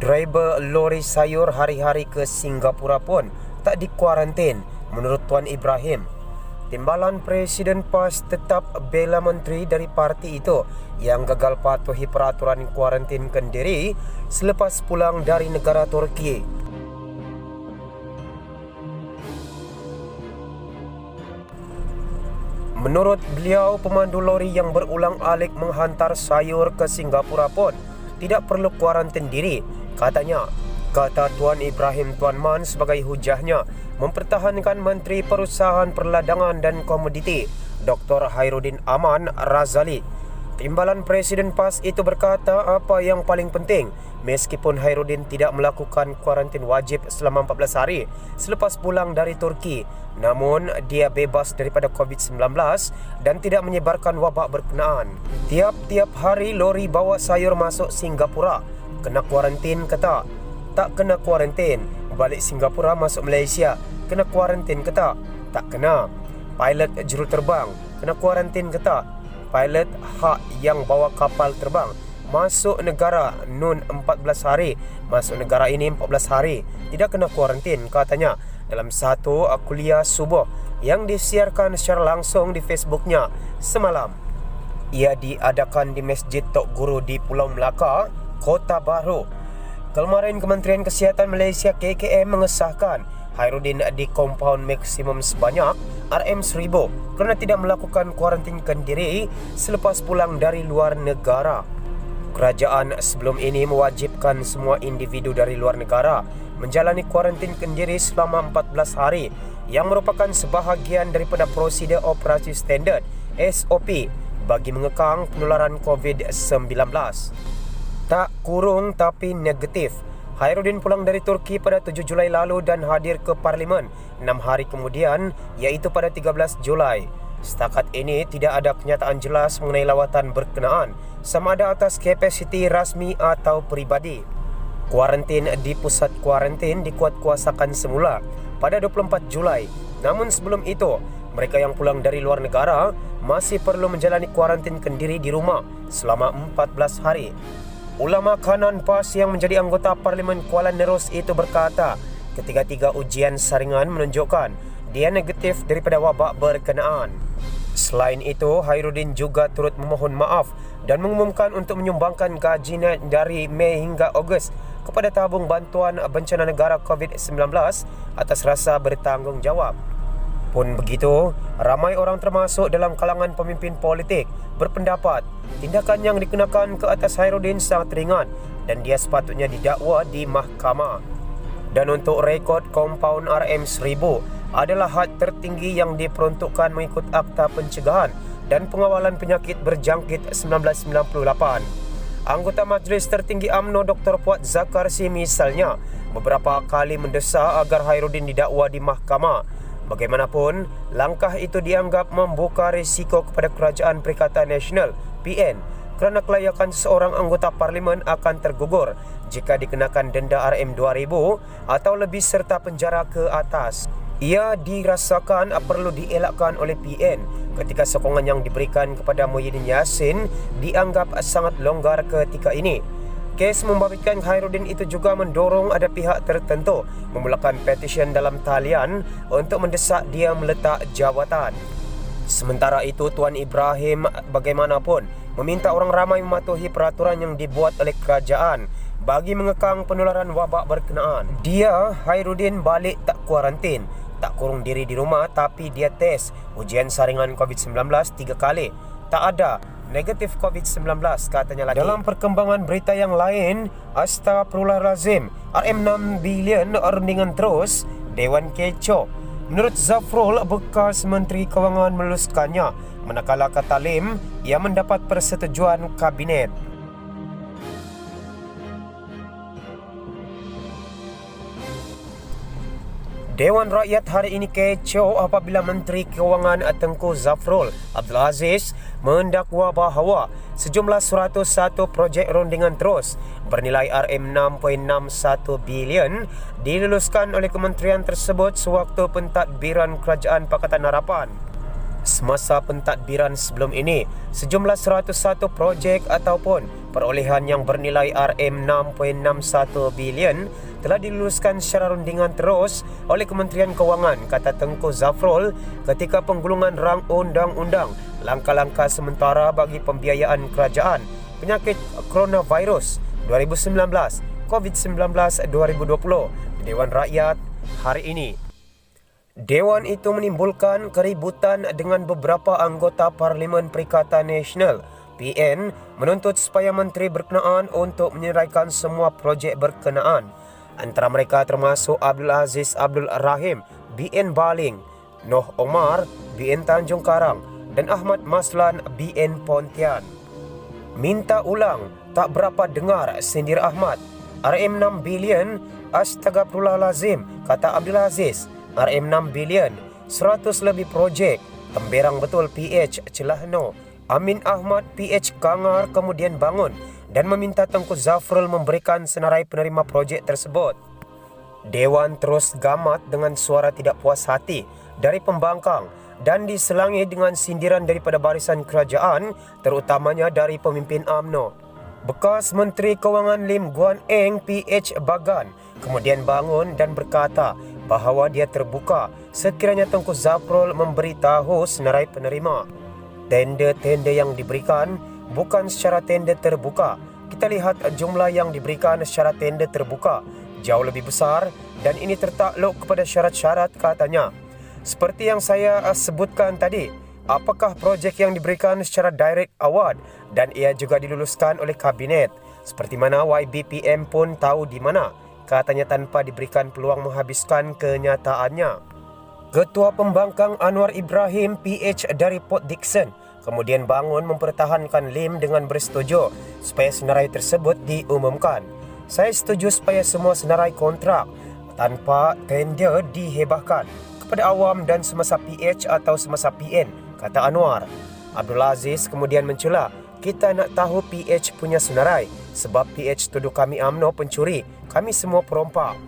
Driver lori sayur hari-hari ke Singapura pun tak dikuarantin menurut Tuan Ibrahim. Timbalan Presiden PAS tetap bela menteri dari parti itu yang gagal patuhi peraturan kuarantinkan diri selepas pulang dari negara Turki. Menurut beliau, pemandu lori yang berulang-alik menghantar sayur ke Singapura pun tidak perlu kuarantin diri, katanya. Kata Tuan Ibrahim Tuan Man sebagai hujahnya mempertahankan Menteri Perusahaan Perladangan dan Komoditi Dr. Hairudin Aman Razali. Timbalan Presiden PAS itu berkata apa yang paling penting, meskipun Hairudin tidak melakukan kuarantin wajib selama 14 hari selepas pulang dari Turki, namun dia bebas daripada COVID-19 dan tidak menyebarkan wabak berkenaan. Tiap-tiap hari lori bawa sayur masuk Singapura kena kuarantin ke tak? Tak kena kuarantin. Balik Singapura masuk Malaysia kena kuarantin ke tak? Tak kena. Pilot juruterbang kena kuarantin ke tak? Pilot hak yang bawa kapal terbang masuk negara Nun 14 hari, masuk negara ini 14 hari, tidak kena kuarantin, katanya dalam satu kuliah subuh yang disiarkan secara langsung di Facebooknya semalam. Ia diadakan di Masjid Tok Guru di Pulau Melaka, Kota Baru. Kemarin Kementerian Kesihatan Malaysia KKM mengesahkan Hairudin di kompaun maksimum sebanyak RM1000 kerana tidak melakukan kuarantinkan diri selepas pulang dari luar negara. Kerajaan sebelum ini mewajibkan semua individu dari luar negara menjalani kuarantinkan diri selama 14 hari yang merupakan sebahagian daripada prosedur operasi standard SOP bagi mengekang penularan COVID-19. Tak kurung tapi negatif. Hairudin pulang dari Turki pada 7 Julai lalu dan hadir ke Parlimen 6 hari kemudian, iaitu pada 13 Julai. Setakat ini tidak ada kenyataan jelas mengenai lawatan berkenaan, sama ada atas kapasiti rasmi atau peribadi. Kuarantin di pusat kuarantin dikuatkuasakan semula pada 24 Julai. Namun sebelum itu, mereka yang pulang dari luar negara masih perlu menjalani kuarantinkan diri di rumah selama 14 hari. Ulama kanan PAS yang menjadi anggota Parlimen Kuala Nerus itu berkata, ketiga-tiga ujian saringan menunjukkan dia negatif daripada wabak berkenaan. Selain itu, Hairudin juga turut memohon maaf dan mengumumkan untuk menyumbangkan gaji dari Mei hingga Ogos kepada tabung bantuan bencana negara COVID-19 atas rasa bertanggungjawab. Pun begitu, ramai orang termasuk dalam kalangan pemimpin politik berpendapat tindakan yang dikenakan ke atas Hairudin sangat ringan dan dia sepatutnya didakwa di mahkamah. Dan untuk rekod kompaun RM1000 adalah had tertinggi yang diperuntukkan mengikut Akta Pencegahan dan Pengawalan Penyakit Berjangkit 1998. Anggota Majlis Tertinggi UMNO Dr. Puat Zakarsi misalnya beberapa kali mendesak agar Hairudin didakwa di mahkamah. Bagaimanapun, langkah itu dianggap membuka risiko kepada Kerajaan Perikatan Nasional PN kerana kelayakan seorang anggota parlimen akan tergugur jika dikenakan denda RM2000 atau lebih serta penjara ke atas. Ia dirasakan perlu dielakkan oleh PN ketika sokongan yang diberikan kepada Muhyiddin Yassin dianggap sangat longgar ketika ini. Kes membabitkan Hairudin itu juga mendorong ada pihak tertentu memulakan petisyen dalam talian untuk mendesak dia meletak jawatan. Sementara itu, Tuan Ibrahim bagaimanapun meminta orang ramai mematuhi peraturan yang dibuat oleh kerajaan bagi mengekang penularan wabak berkenaan. Dia, Hairudin, balik tak kuarantin, tak kurung diri di rumah, tapi dia tes ujian saringan COVID-19 3 kali. Tak ada negatif COVID-19, katanya lagi. Dalam perkembangan berita yang lain, Astagfirullahalazim, RM6 bilion rundingan terus, Dewan kecoh. Menurut Zafrul, bekas Menteri Kewangan meluluskannya, manakala kata Lim, ia mendapat persetujuan Kabinet. Dewan Rakyat hari ini kecoh apabila Menteri Kewangan Tengku Zafrul Abdul Aziz mendakwa bahawa sejumlah 101 projek rundingan terus bernilai RM6.61 bilion diluluskan oleh kementerian tersebut sewaktu pentadbiran Kerajaan Pakatan Harapan. Semasa pentadbiran sebelum ini, sejumlah 101 projek ataupun perolehan yang bernilai RM6.61 bilion telah diluluskan secara rundingan terus oleh Kementerian Kewangan, kata Tengku Zafrul ketika penggulungan rang undang-undang langkah-langkah sementara bagi pembiayaan kerajaan penyakit coronavirus 2019 COVID-19 2020 di Dewan Rakyat hari ini. Dewan itu menimbulkan keributan dengan beberapa anggota Parlimen Perikatan Nasional PN menuntut supaya menteri berkenaan untuk menyeraikan semua projek berkenaan. Antara mereka termasuk Abdul Aziz Abdul Rahim BN Baling, Noh Omar BN Tanjung Karang dan Ahmad Maslan BN Pontian. Minta ulang, tak berapa dengar, sindir Ahmad. RM6 bilion, astagfirullahalazim, kata Abdul Aziz. RM6 bilion, 100 lebih projek, temberang betul PH, celah no. Amin Ahmad PH Kangar kemudian bangun dan meminta Tengku Zafrul memberikan senarai penerima projek tersebut. Dewan terus gamat dengan suara tidak puas hati dari pembangkang dan diselangi dengan sindiran daripada barisan kerajaan, terutamanya dari pemimpin UMNO. Bekas Menteri Kewangan Lim Guan Eng PH Bagan kemudian bangun dan berkata bahawa dia terbuka sekiranya Tengku Zafrul memberitahu senarai penerima. Tender-tender yang diberikan bukan secara tender terbuka. Kita lihat jumlah yang diberikan secara tender terbuka jauh lebih besar dan ini tertakluk kepada syarat-syarat, katanya. Seperti yang saya sebutkan tadi, apakah projek yang diberikan secara direct award dan ia juga diluluskan oleh kabinet. Seperti mana YBPM pun tahu di mana, katanya tanpa diberikan peluang menghabiskan kenyataannya. Ketua Pembangkang Anwar Ibrahim PH dari Port Dickson kemudian bangun mempertahankan Lim dengan bersetuju supaya senarai tersebut diumumkan. Saya setuju supaya semua senarai kontrak tanpa tender dihebahkan kepada awam dan semasa PH atau semasa PN, kata Anwar. Abdul Aziz kemudian mencela, kita nak tahu PH punya senarai sebab PH tuduh kami UMNO pencuri, kami semua perompak.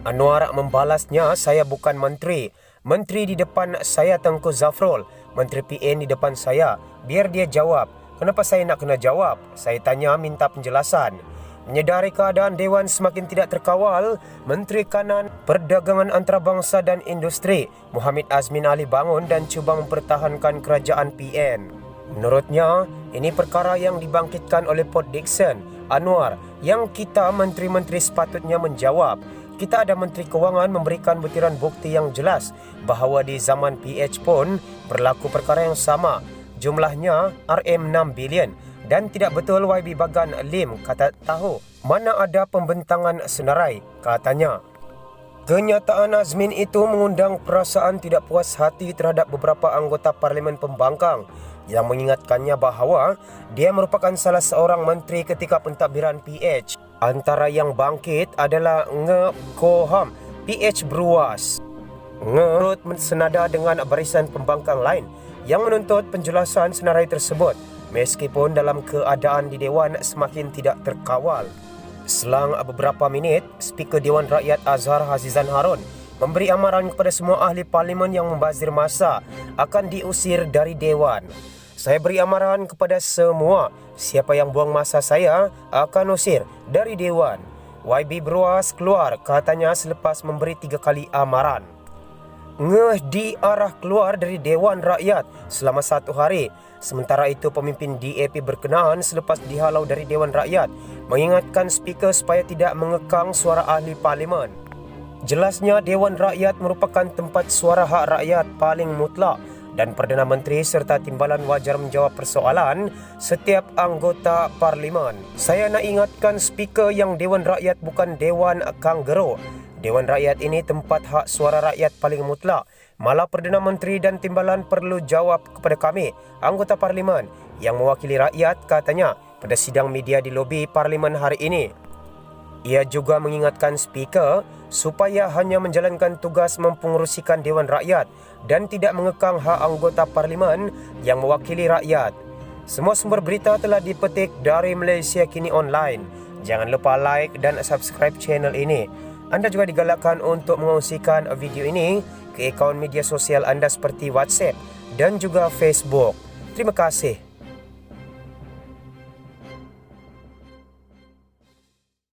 Anwar membalasnya, saya bukan menteri. Menteri di depan saya Tengku Zafrul, Menteri PN di depan saya. Biar dia jawab. Kenapa saya nak kena jawab? Saya tanya, minta penjelasan. Menyedari keadaan Dewan semakin tidak terkawal, Menteri Kanan, Perdagangan Antarabangsa dan Industri Muhammad Azmin Ali bangun dan cuba mempertahankan kerajaan PN. Menurutnya, ini perkara yang dibangkitkan oleh Port Dickson, Anwar, yang kita menteri-menteri sepatutnya menjawab. Kita ada Menteri Kewangan memberikan butiran bukti yang jelas bahawa di zaman PH pun berlaku perkara yang sama. Jumlahnya RM6 bilion dan tidak betul YB Bagan Lim kata tahu mana ada pembentangan senarai, katanya. Kenyataan Azmin itu mengundang perasaan tidak puas hati terhadap beberapa anggota Parlimen Pembangkang yang mengingatkannya bahawa dia merupakan salah seorang menteri ketika pentadbiran PH. Antara yang bangkit adalah Nge Koham PH Bruas. Nge senada dengan barisan pembangkang lain yang menuntut penjelasan senarai tersebut meskipun dalam keadaan di Dewan semakin tidak terkawal. Selang beberapa minit, Speaker Dewan Rakyat Azhar Hazizan Harun memberi amaran kepada semua ahli parlimen yang membazir masa akan diusir dari Dewan. Saya beri amaran kepada semua, siapa yang buang masa saya akan usir dari Dewan. YB Bruas keluar, katanya selepas memberi 3 kali amaran. Ngeh diarah keluar dari Dewan Rakyat selama 1 hari. Sementara itu pemimpin DAP berkenaan selepas dihalau dari Dewan Rakyat mengingatkan speaker supaya tidak mengekang suara ahli parlimen. Jelasnya Dewan Rakyat merupakan tempat suara hak rakyat paling mutlak dan Perdana Menteri serta timbalan wajar menjawab persoalan setiap anggota parlimen. Saya nak ingatkan speaker yang Dewan Rakyat bukan Dewan Kanggero. Dewan Rakyat ini tempat hak suara rakyat paling mutlak. Malah Perdana Menteri dan timbalan perlu jawab kepada kami, anggota parlimen yang mewakili rakyat, katanya pada sidang media di lobi parlimen hari ini. Ia juga mengingatkan speaker supaya hanya menjalankan tugas mempengerusikan Dewan Rakyat dan tidak mengekang hak anggota parlimen yang mewakili rakyat. Semua sumber berita telah dipetik dari Malaysia Kini Online. Jangan lupa like dan subscribe channel ini. Anda juga digalakkan untuk mengongsikan video ini ke akaun media sosial anda seperti WhatsApp dan juga Facebook. Terima kasih.